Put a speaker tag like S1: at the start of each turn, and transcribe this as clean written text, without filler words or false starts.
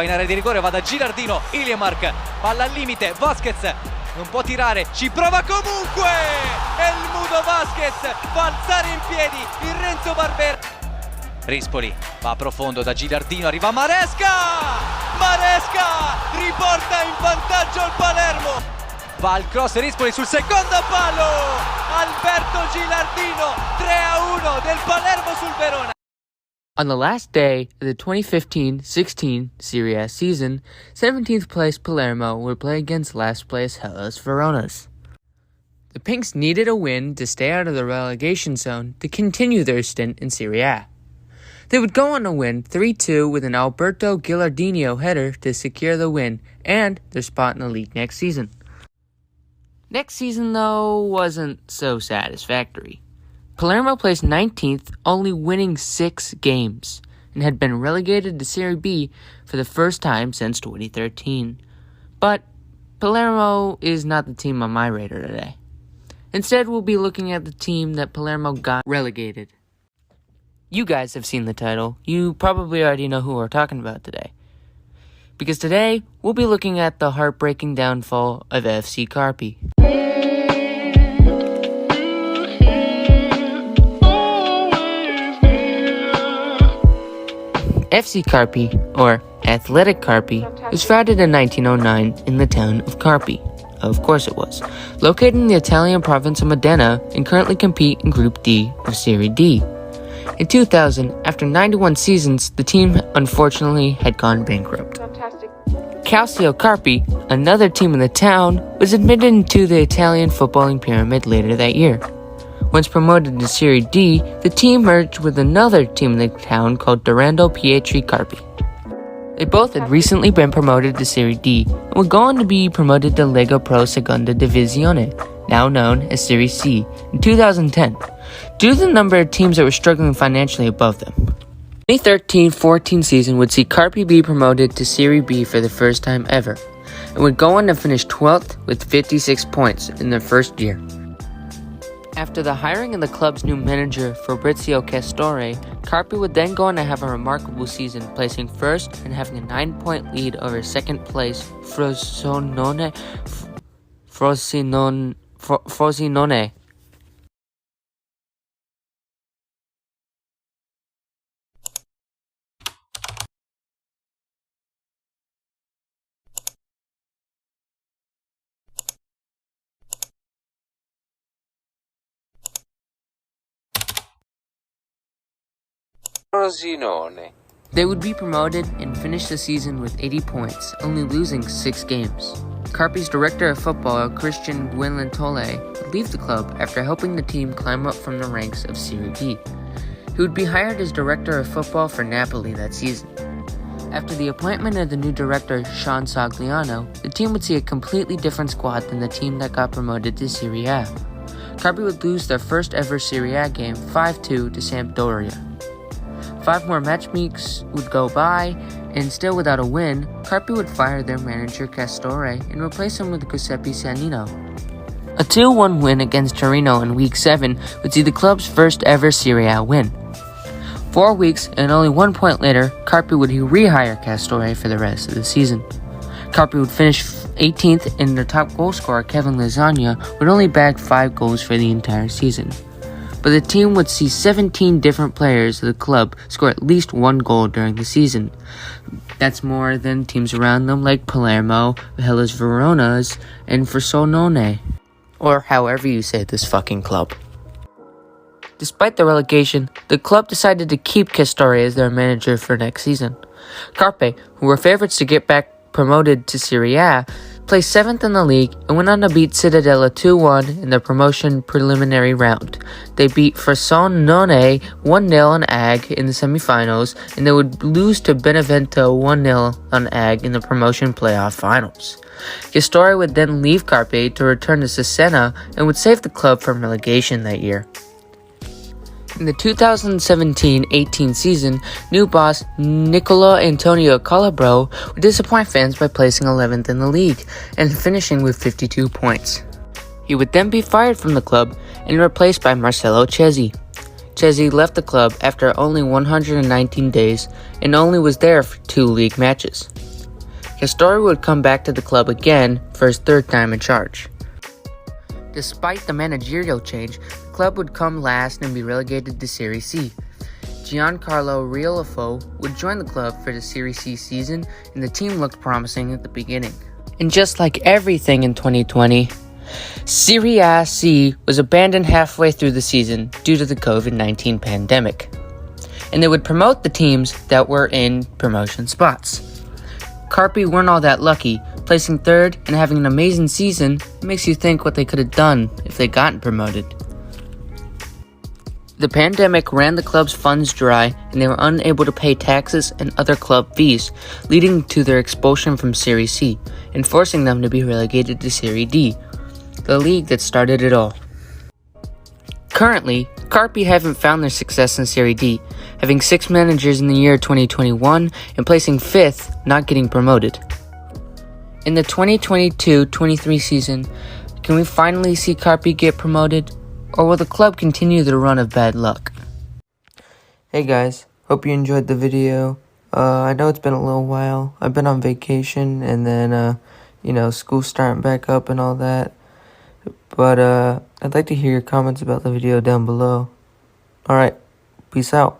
S1: In area di rigore va da Gilardino, Iliamark, palla al limite, Vasquez non può tirare, ci prova comunque! E il muto Vasquez fa alzare in piedi il Renzo Barbera. Rispoli va profondo da Gilardino, arriva Maresca! Maresca riporta in vantaggio il Palermo. Va al cross Rispoli sul secondo palo. Alberto Gilardino, 3-1 del Palermo sul Verona.
S2: On the last day of the 2015-16 Serie A season, 17th place Palermo would play against last place Hellas Veronas. The Pinks needed a win to stay out of the relegation zone to continue their stint in Serie A. They would go on to win 3-2 with an Alberto Gilardino header to secure the win and their spot in the league next season. Next season, though, wasn't so satisfactory. Palermo placed 19th, only winning 6 games, and had been relegated to Serie B for the first time since 2013. But Palermo is not the team on my radar today. Instead, we'll be looking at the team that Palermo got relegated. You guys have seen the title. You probably already know who we're talking about today. Because today, we'll be looking at the heartbreaking downfall of FC Carpi. FC Carpi, or Athletic Carpi, was founded in 1909 in the town of Carpi. Of course it was. Located in the Italian province of Modena and currently compete in Group D of Serie D. In 2000, after 91 seasons, the team unfortunately had gone bankrupt. Calcio Carpi, another team in the town, was admitted into the Italian footballing pyramid later that year. Once promoted to Serie D, the team merged with another team in the town called Dorando Pietri Carpi. They both had recently been promoted to Serie D and would go on to be promoted to Lega Pro Seconda Divisione, now known as Serie C, in 2010, due to the number of teams that were struggling financially above them. The 2013-14 season would see Carpi be promoted to Serie B for the first time ever, and would go on to finish 12th with 56 points in their first year. After the hiring of the club's new manager, Fabrizio Castore, Carpi would then go on to have a remarkable season, placing first and having a 9-point lead over second place Frosinone. They would be promoted and finish the season with 80 points, only losing 6 games. Carpi's director of football, Christian Guillantole, would leave the club after helping the team climb up from the ranks of Serie D. He would be hired as director of football for Napoli that season. After the appointment of the new director, Sean Sagliano, the team would see a completely different squad than the team that got promoted to Serie A. Carpi would lose their first ever Serie A game 5-2 to Sampdoria. 5 more match weeks would go by, and still without a win, Carpi would fire their manager Castore and replace him with Giuseppe Sannino. A 2-1 win against Torino in Week 7 would see the club's first ever Serie A win. 4 weeks and only 1 point later, Carpi would rehire Castore for the rest of the season. Carpi would finish 18th, and their top goal scorer, Kevin Lasagna, would only bag 5 goals for the entire season. But the team would see 17 different players of the club score at least 1 goal during the season. That's more than teams around them like Palermo, Hellas Veronas, and Frosinone, or however you say this fucking club. Despite the relegation, the club decided to keep Castore as their manager for next season. Carpi, who were favorites to get back promoted to Serie A, placed 7th in the league and went on to beat Cittadella 2-1 in the promotion preliminary round. They beat Frosinone 1-0 on AG in the semifinals, and they would lose to Benevento 1-0 on AG in the promotion playoff finals. Castore would then leave Carpi to return to Cesena and would save the club from relegation that year. In the 2017-18 season, new boss Nicola Antonio Calabro would disappoint fans by placing 11th in the league and finishing with 52 points. He would then be fired from the club and replaced by Marcelo Chesi. Chesi left the club after only 119 days and only was there for 2 league matches. his story would come back to the club again for his third time in charge. Despite the managerial change, the club would come last and be relegated to Serie C. Giancarlo Riolfo would join the club for the Serie C season, and the team looked promising at the beginning. And just like everything in 2020, Serie A C was abandoned halfway through the season due to the COVID-19 pandemic. And they would promote the teams that were in promotion spots. Carpi weren't all that lucky. Placing third and having an amazing season makes you think what they could have done if they gotten promoted. The pandemic ran the club's funds dry, and they were unable to pay taxes and other club fees, leading to their expulsion from Serie C and forcing them to be relegated to Serie D, the league that started it all. Currently, Carpi haven't found their success in Serie D, having 6 managers in the year 2021 and placing 5th, not getting promoted. In the 2022-23 season, can we finally see Carpi get promoted, or will the club continue their run of bad luck? Hey guys, hope you enjoyed the video. I know it's been a little while. I've been on vacation, and then, school's starting back up and all that. But I'd like to hear your comments about the video down below. Alright, peace out.